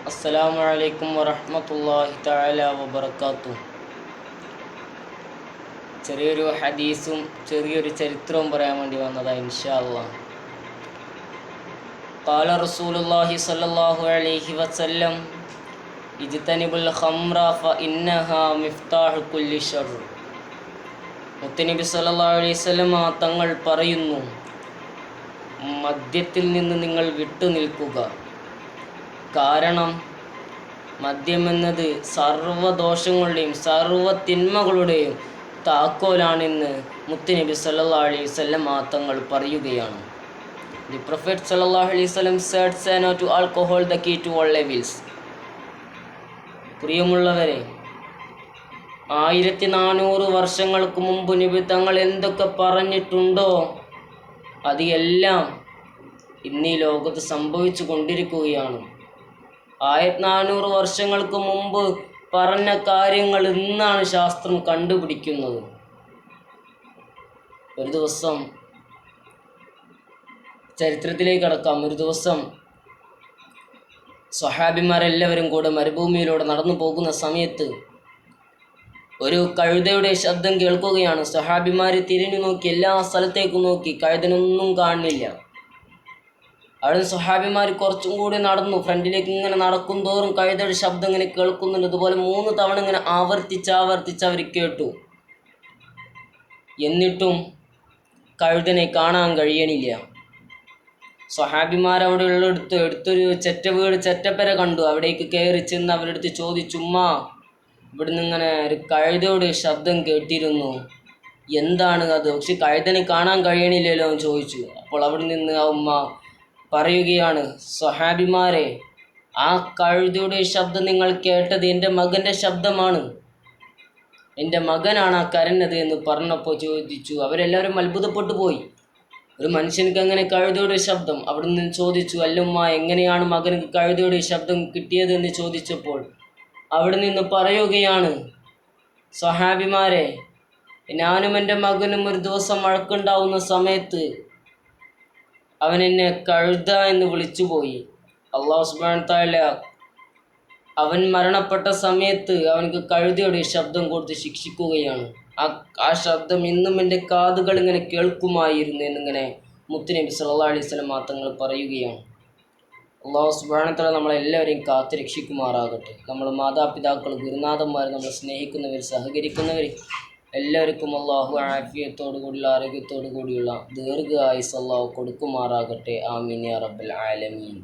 അസ്സലാമു അലൈക്കും വറഹ്മത്തുള്ളാഹി തആല വബറകാതുഹു. ചെറിയൊരു ഹദീസും ചെറിയൊരു ചരിത്രവും പറയാൻ വേണ്ടി വന്നതാണ് ഇൻഷാ അല്ലാഹ്. ഖാല റസൂലുള്ളാഹി സ്വല്ലല്ലാഹു അലൈഹി വസല്ലം ഇജ്തനിബുൽ ഖംറ ഫഇന്നഹാ മിഫ്താഹു കുല്ലി ശർ. മുത്തനബി സ്വല്ലല്ലാഹു അലൈഹി വസല്ലം തങ്ങൾ പറയുന്നു, മദ്യത്തിൽ നിന്ന് നിങ്ങൾ വിട്ടുനിൽക്കുക. കാരണം മദ്യമെന്നത് സർവ്വദോഷങ്ങളുടെയും സർവ്വതിന്മകളുടെയും താക്കോലാണെന്ന് മുത്തുനബി സല്ലല്ലാഹു അലൈഹി വസല്ലം തങ്ങൾ പറയുകയാണ്. The Prophet sallallahu alaihi wasallam said, "Say no to alcohol, the key to all evils." പ്രിയമുള്ളവരെ, 1400 വർഷങ്ങൾക്ക് മുമ്പ് നബി തങ്ങൾ എന്തൊക്കെ പറഞ്ഞിട്ടുണ്ടോ അത് എല്ലാം ഇന്നീ ലോകത്ത് സംഭവിച്ചു കൊണ്ടിരിക്കുകയാണ്. 1400 വർഷങ്ങൾക്ക് മുമ്പ് പറഞ്ഞ കാര്യങ്ങൾ ഇന്നാണ് ശാസ്ത്രം കണ്ടുപിടിക്കുന്നത്. ഒരു ദിവസം ചരിത്രത്തിലേക്ക് കടക്കാം. ഒരു ദിവസം സ്വഹാബിമാരെല്ലാവരും കൂടെ മരുഭൂമിയിലൂടെ നടന്നു പോകുന്ന സമയത്ത് ഒരു കഴുതയുടെ ശബ്ദം കേൾക്കുകയാണ്. സ്വഹാബിമാർ തിരിഞ്ഞു നോക്കി, എല്ലാ സ്ഥലത്തേക്കും നോക്കി, കഴുതനൊന്നും കാണുന്നില്ല. അവിടെ സ്വഹാബിമാർ കുറച്ചും കൂടി നടന്നു. ഫ്രണ്ടിലേക്ക് ഇങ്ങനെ നടക്കും തോറും കഴുതയുടെ ശബ്ദം ഇങ്ങനെ കേൾക്കുന്നുണ്ട്. ഇതുപോലെ 3 തവണ ഇങ്ങനെ ആവർത്തിച്ച് അവർ കേട്ടു. എന്നിട്ടും കഴുതനെ കാണാൻ കഴിയണില്ല. സ്വഹാബിമാർ അവിടെ അടുത്തൊരു ചെറ്റപ്പര കണ്ടു. അവിടേക്ക് കയറി ചെന്ന് അവരെടുത്ത് ചോദിച്ചു, ഉമ്മ, ഇവിടുന്ന് ഇങ്ങനെ ഒരു കഴുതയുടെ ശബ്ദം കേട്ടിരുന്നു, എന്താണ് അത്? പക്ഷെ കഴുതനെ കാണാൻ കഴിയണില്ലല്ലോ എന്ന് ചോദിച്ചു. അപ്പോൾ അവിടെ നിന്ന് ആ ഉമ്മ പറയുകയാണ്, സ്വഹാബിമാരെ, ആ കഴുതയുടെ ശബ്ദം നിങ്ങൾ കേട്ടത് എൻ്റെ മകൻ്റെ ശബ്ദമാണ്, എൻ്റെ മകനാണ് ആ കരഞ്ഞത് എന്ന് പറഞ്ഞപ്പോൾ ചോദിച്ചു. അവരെല്ലാവരും അത്ഭുതപ്പെട്ടു പോയി. ഒരു മനുഷ്യർക്ക് അങ്ങനെ കഴുതയുടെ ശബ്ദം? അവിടെ നിന്ന് ചോദിച്ചു, അല്ലുമ്മ, എങ്ങനെയാണ് മകന് കഴുതയുടെ ശബ്ദം കിട്ടിയതെന്ന് ചോദിച്ചപ്പോൾ അവിടെ നിന്ന് പറയുകയാണ്, സ്വഹാബിമാരെ, ഞാനും എൻ്റെ മകനും ഒരു ദിവസം വഴക്കുണ്ടാവുന്ന സമയത്ത് അവൻ എന്നെ കഴുത എന്ന് വിളിച്ചുപോയി. അല്ലാഹു സുബ്ഹാനഹു വ തആല അവൻ മരണപ്പെട്ട സമയത്ത് അവനക്ക് കഴുതയുടെ ശബ്ദം കൊടുത്ത് ശിക്ഷിക്കുകയാണ്. ആ ശബ്ദം ഇന്നും എൻ്റെ കാതുകൾ ഇങ്ങനെ കേൾക്കുമായിരുന്നു എന്നിങ്ങനെ മുത്തുനബി സല്ലല്ലാഹു അലൈഹി വസല്ലം തങ്ങൾ പറയുകയാണ്. അല്ലാഹു സുബ്ഹാനഹു വ തആല നമ്മളെല്ലാവരെയും കാത്തു രക്ഷിക്കുമാറാകട്ടെ. നമ്മൾ മാതാപിതാക്കൾ, ഗുരുനാഥന്മാർ, നമ്മൾ സ്നേഹിക്കുന്നവർ, സഹകരിക്കുന്നവർ എല്ലാവർക്കും അല്ലാഹു ആഫിയത്തോടു കൂടിയുള്ള, ആരോഗ്യത്തോടു കൂടിയുള്ള ദീർഘായുസ്സ് അല്ലാഹു കൊടുക്കുമാറാകട്ടെ. ആമീൻ യാ റബ്ബൽ ആലമീൻ.